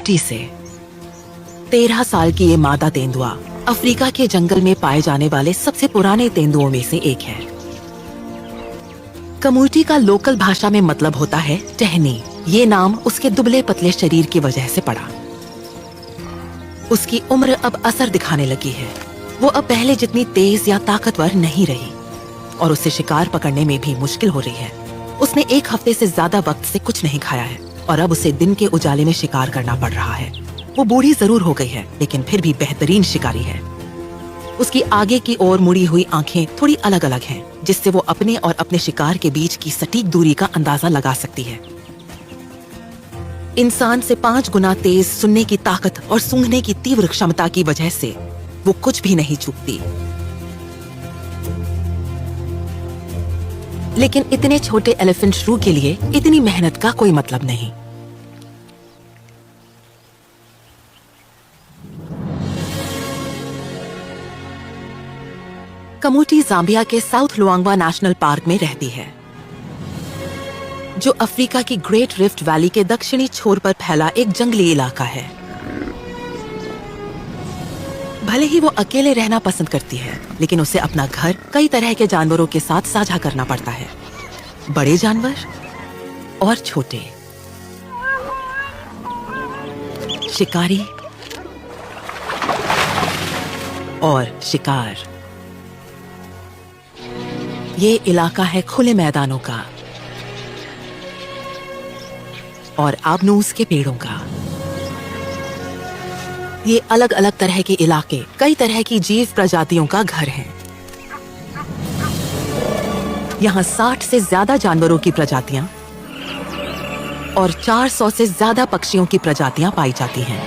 Committee से। 13 साल की ये मादा तेंदुआ अफ्रीका के जंगल में पाए जाने वाले सबसे पुराने तेंदुओं में से एक है। कमूटी का लोकल भाषा में मतलब होता है टहनी। ये नाम उसके दुबले पतले शरीर की वजह से पड़ा। उसकी उम्र अब असर दिखाने लगी है। वो अब पहले जितनी तेज या ताकतवर नहीं रही और उसे शिकार पकड़ने में भी मुश्किल हो रही है। उसने 1 हफ्ते से ज्यादा वक्त से कुछ नहीं खाया है और अब उसे दिन के उजाले में शिकार करना पड़ रहा है। वो बूढ़ी जरूर हो गई है, लेकिन फिर भी बेहतरीन शिकारी है। उसकी आगे की ओर मुड़ी हुई आंखें थोड़ी अलग अलग हैं, जिससे वो अपने और अपने शिकार के बीच की सटीक दूरी का अंदाजा लगा सकती है। इंसान से 5 गुना तेज सुनने की ताकत और सूंघने की तीव्र क्षमता की वजह से वो कुछ भी नहीं चूकती। लेकिन इतने छोटे एलिफेंट श्रू के लिए इतनी मेहनत का कोई मतलब नहीं। कमूटी जाम्बिया के साउथ लुआंगवा नेशनल पार्क में रहती है, जो अफ्रीका की ग्रेट रिफ्ट वैली के दक्षिणी छोर पर फैला एक जंगली इलाका है। भले ही वो अकेले रहना पसंद करती है, लेकिन उसे अपना घर कई तरह के जानवरों के साथ साझा करना पड़ता है। बड़े जानवर और छोटे, शिकारी और शिकार। ये इलाका है खुले मैदानों का और आबनूस के पेड़ों का। ये अलग अलग तरह के इलाके कई तरह की जीव प्रजातियों का घर है। यहाँ 60 से ज्यादा जानवरों की प्रजातियां और 400 से ज्यादा पक्षियों की प्रजातियां पाई जाती हैं।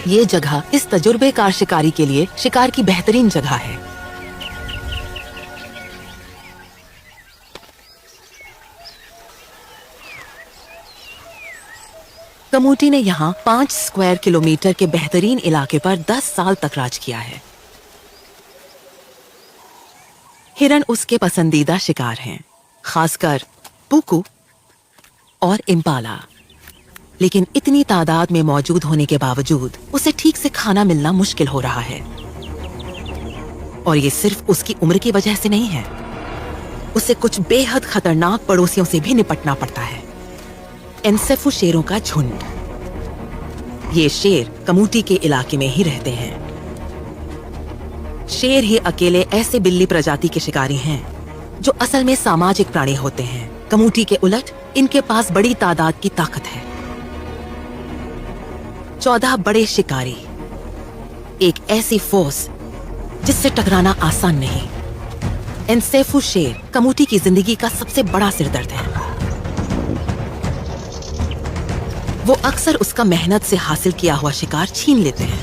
ये जगह इस तजुर्बेकार शिकारी के लिए शिकार की बेहतरीन जगह है। कमूटी ने यहाँ 5 स्क्वायर किलोमीटर के बेहतरीन इलाके पर 10 साल तक राज किया है। हिरन उसके पसंदीदा शिकार हैं, खासकर पुकू और इम्पाला। लेकिन इतनी तादाद में मौजूद होने के बावजूद उसे ठीक से खाना मिलना मुश्किल हो रहा है। और ये सिर्फ उसकी उम्र की वजह से नहीं है, उसे कुछ बेहद खतरनाक पड़ोसियों से भी निपटना पड़ता है। एनसेफू शेरों का झुंड। ये शेर कमूटी के इलाके में ही रहते हैं। शेर ही अकेले ऐसे बिल्ली प्रजाति के शिकारी हैं जो असल में सामाजिक प्राणी होते हैं। कमूटी के उलट इनके पास बड़ी तादाद की ताकत है। 14 बड़े शिकारी, एक ऐसी फोर्स जिससे टकराना आसान नहीं। एनसेफू शेर कमूटी की जिंदगी का सबसे बड़ा सिरदर्द है। वो अक्सर उसका मेहनत से हासिल किया हुआ शिकार छीन लेते हैं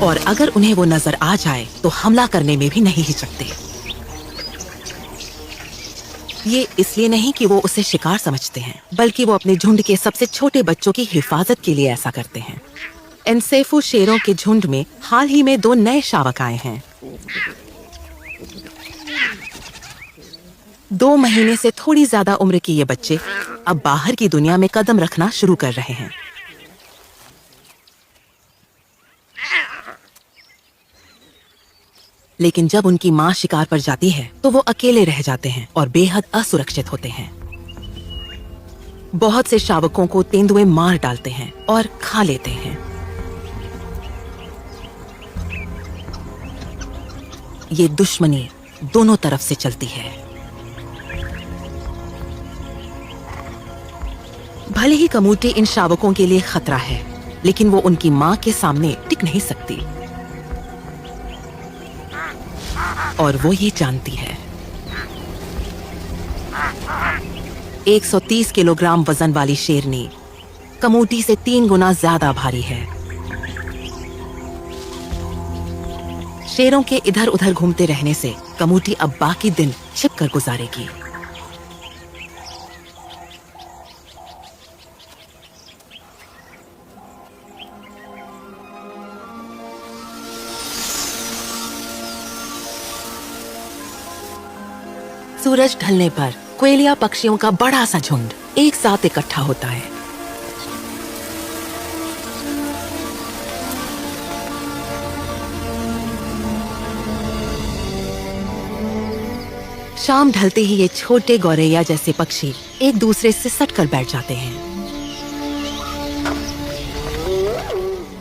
और अगर उन्हें वो नजर आ जाए तो हमला करने में भी नहीं हिचकते। ये इसलिए नहीं कि वो उसे शिकार समझते हैं, बल्कि वो अपने झुंड के सबसे छोटे बच्चों की हिफाजत के लिए ऐसा करते हैं। एनसेफू शेरों के झुंड में हाल ही में 2 नए शावक आए हैं। 2 महीने से थोड़ी ज्यादा उम्र के ये बच्चे अब बाहर की दुनिया में कदम रखना शुरू कर रहे हैं। लेकिन जब उनकी मां शिकार पर जाती है तो वो अकेले रह जाते हैं और बेहद असुरक्षित होते हैं। बहुत से शावकों को तेंदुए मार डालते हैं और खा लेते हैं। ये दुश्मनी दोनों तरफ से चलती है। भले ही कमूटी इन शावकों के लिए खतरा है, लेकिन वो उनकी मां के सामने टिक नहीं सकती और वो ये जानती है। 130 किलोग्राम वजन वाली शेरनी कमूटी से 3 गुना ज्यादा भारी है। शेरों के इधर उधर घूमते रहने से कमूटी अब बाकी दिन छिपकर गुजारेगी। सूरज ढलने पर क्वेलिया पक्षियों का बड़ा सा झुंड एक साथ इकट्ठा होता है। शाम ढलते ही ये छोटे गौरैया जैसे पक्षी एक दूसरे से सटकर बैठ जाते हैं।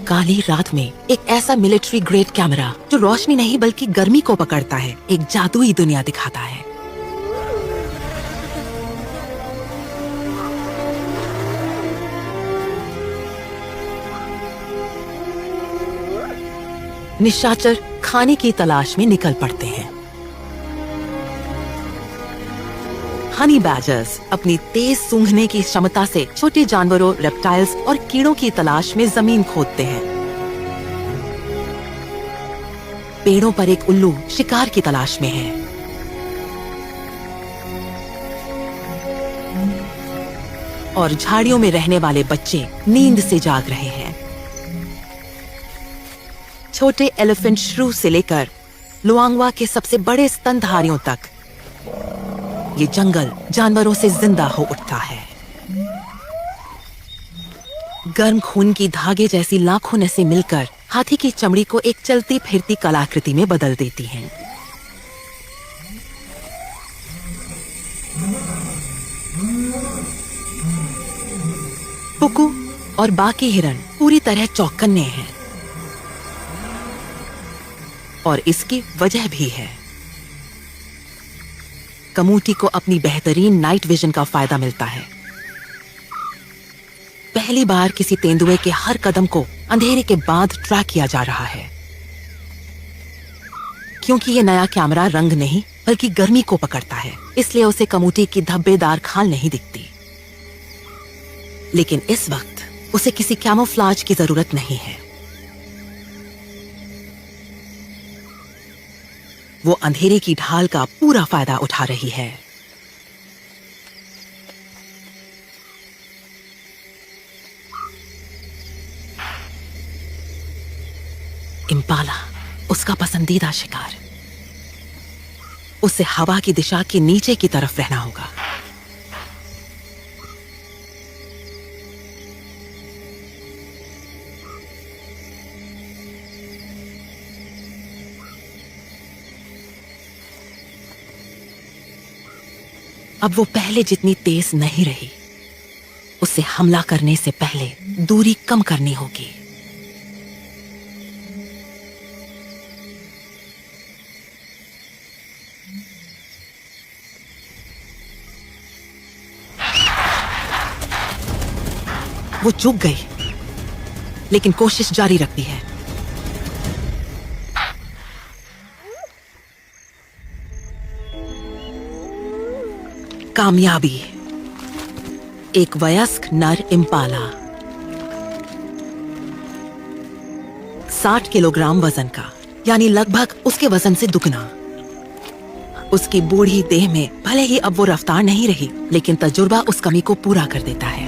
काली रात में एक ऐसा मिलिट्री ग्रेड कैमरा जो रोशनी नहीं बल्कि गर्मी को पकड़ता है, एक जादुई दुनिया दिखाता है। निशाचर खाने की तलाश में निकल पड़ते हैं। हनी बैजर्स अपनी तेज सूंघने की क्षमता से छोटे जानवरों, रेप्टाइल्स और कीड़ों की तलाश में जमीन खोदते हैं। पेड़ों पर एक उल्लू शिकार की तलाश में है। और झाड़ियों में रहने वाले बच्चे नींद से जाग रहे हैं। छोटे एलिफेंट श्रू से लेकर लुआंगवा के सबसे बड़े स्तनधारियों तक ये जंगल जानवरों से जिंदा हो उठता है। गर्म खून की धागे जैसी लाखों नसें मिलकर हाथी की चमड़ी को एक चलती फिरती कलाकृति में बदल देती हैं। पुकू और बाकी हिरन पूरी तरह चौकन्ने हैं और इसकी वजह भी है। कमूटी को अपनी बेहतरीन नाइट विजन का फायदा मिलता है। पहली बार किसी तेंदुए के हर कदम को अंधेरे के बाद ट्रैक किया जा रहा है, क्योंकि ये नया कैमरा रंग नहीं बल्कि गर्मी को पकड़ता है, इसलिए उसे कमूटी की धब्बेदार खाल नहीं दिखती। लेकिन इस वक्त उसे किसी कैमोफ्लाज की जरूरत नहीं है। वो अंधेरे की ढाल का पूरा फायदा उठा रही है। इम्पाला उसका पसंदीदा शिकार। उसे हवा की दिशा के नीचे की तरफ रहना होगा। अब वो पहले जितनी तेज नहीं रही। उसे हमला करने से पहले दूरी कम करनी होगी। वो चूक गई, लेकिन कोशिश जारी रखती है। कामयाबी। एक वयस्क नर इम्पाला 60 किलोग्राम वजन का, यानी लगभग उसके वजन से दुगना। उसकी बूढ़ी देह में भले ही अब वो रफ्तार नहीं रही, लेकिन तजुर्बा उस कमी को पूरा कर देता है।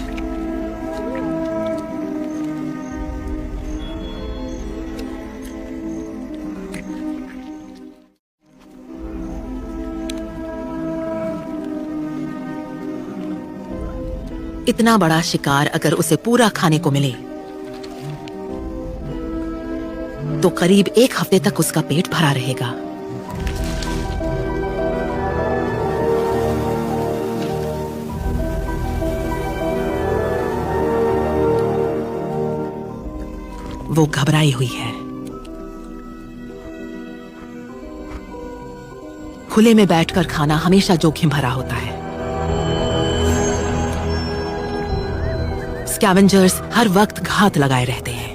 इतना बड़ा शिकार अगर उसे पूरा खाने को मिले तो करीब 1 हफ्ते तक उसका पेट भरा रहेगा। वो घबराई हुई है। खुले में बैठकर खाना हमेशा जोखिम भरा होता है। स्कैवेंजर्स हर वक्त घात लगाए रहते हैं।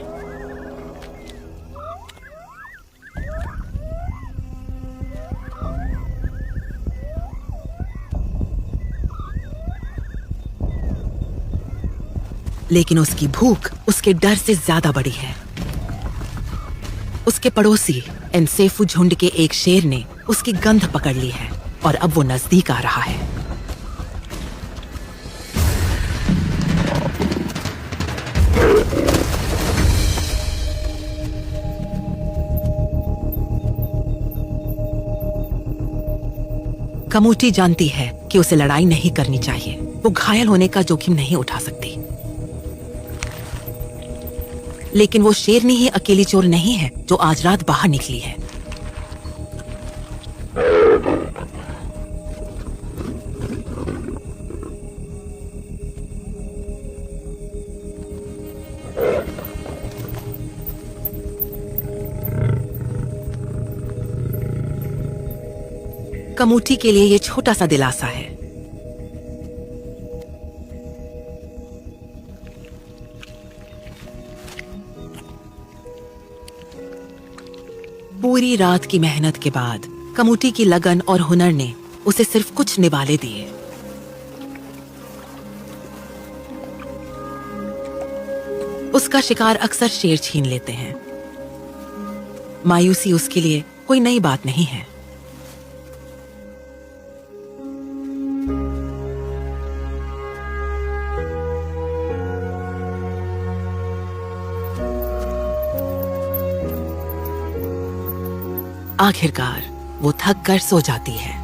लेकिन उसकी भूख उसके डर से ज्यादा बड़ी है। उसके पड़ोसी एनसेफू झुंड के एक शेर ने उसकी गंध पकड़ ली है और अब वो नजदीक आ रहा है। कमूटी जानती है कि उसे लड़ाई नहीं करनी चाहिए। वो घायल होने का जोखिम नहीं उठा सकती। लेकिन वो शेरनी ही अकेली चोर नहीं है जो आज रात बाहर निकली है। कमूटी के लिए ये छोटा सा दिलासा है। पूरी रात की मेहनत के बाद कमूटी की लगन और हुनर ने उसे सिर्फ कुछ निवाले दिए। उसका शिकार अक्सर शेर छीन लेते हैं। मायूसी उसके लिए कोई नई बात नहीं है। आखिरकार वो थक कर सो जाती है।